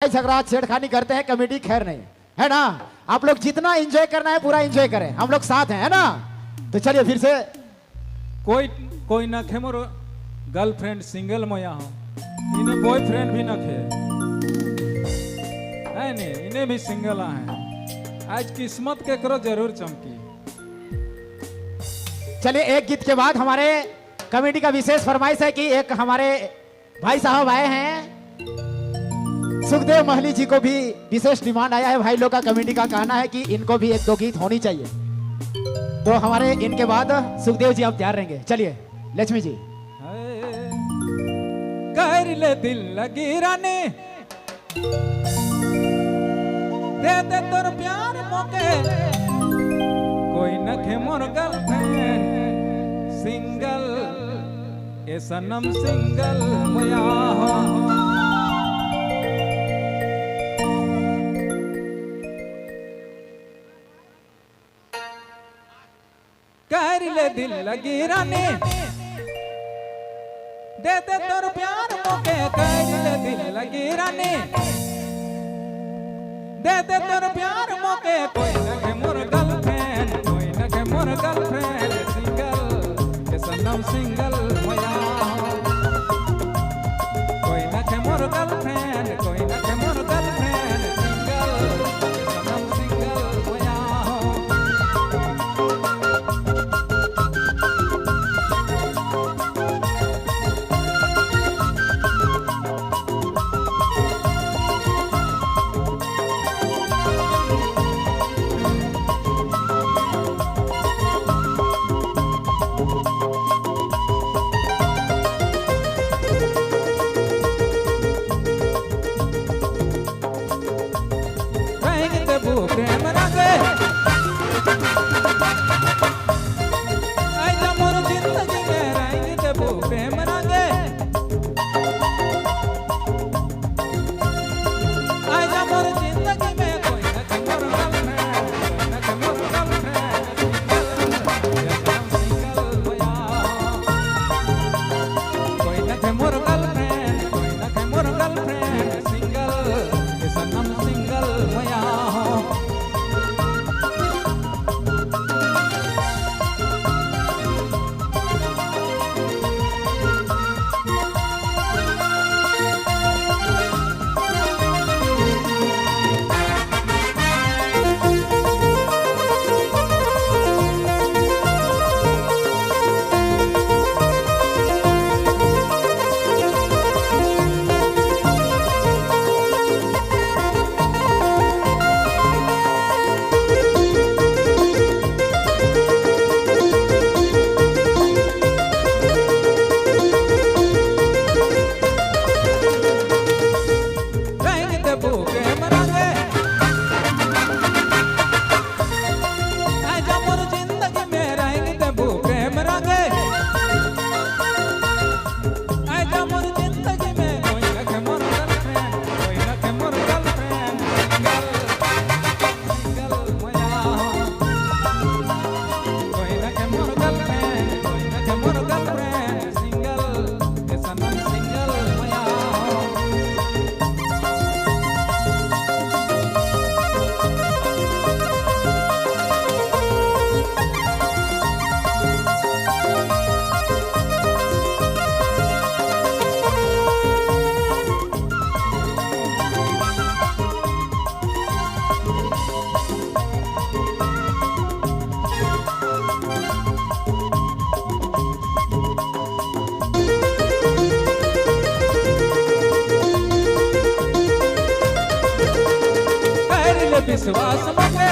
लड़ाई झगड़ा छेड़खानी करते हैं, कमेटी खैर नहीं है ना। आप लोग जितना एंजॉय करना है पूरा एंजॉय करें, हम लोग साथ हैं, है ना। तो चलिए फिर से कोई न खे मोर गर्लफ्रेंड सिंगल में यहाँ इन्हें बॉयफ्रेंड भी न खे है नहीं, इन्हें भी सिंगल है। आज किस्मत के करो जरूर चमकी। चलिए एक गीत के बाद हमारे कमेटी का विशेष फरमाइश है कि एक हमारे भाई साहब आए हैं, सुखदेव महली जी को भी विशेष डिमांड आया है। भाई लोग का कमेटी का कहना है कि इनको भी एक दो गीत होनी चाहिए। तो हमारे इनके बाद सुखदेव जी आप तैयार रहेंगे। चलिए लक्ष्मी जी। कर ले दिल लगी रानी, दे दे तोर प्यार मौके, कोई न खे मोर गर्लफ्रेंड सिंगल, ए सनम सिंगल मोया हो। कर ले दिल लगी रानी, दे दे तोर प्यार मौके, कर ले दिल लगी रानी, दे दे तोर प्यार मौके, कोई न के मोर गर्लफ्रेंड, कोई न के मोर गर्लफ्रेंड सिंगल, ए सनम सिंगल मोया हो। कोई न के मोर गर्लफ्रेंड, कोई न के मोर गर्लफ्रेंड सिंगल, ए सनम सिंगल मोया हो। प्रेम रंगे आजा मोर जिंदगी में रंग देबो प्रेम रंगे, आजा मोर जिंदगी में कोई न के मोर गर्लफ्रेंड, कोई न के मोर गर्लफ्रेंड सिंगल मोया, कोई न के मोर गर्लफ्रेंड, कोई न के मोर गर्लफ्रेंड सिंगल, ए सनम सिंगल मोया हो। विश्वास मगे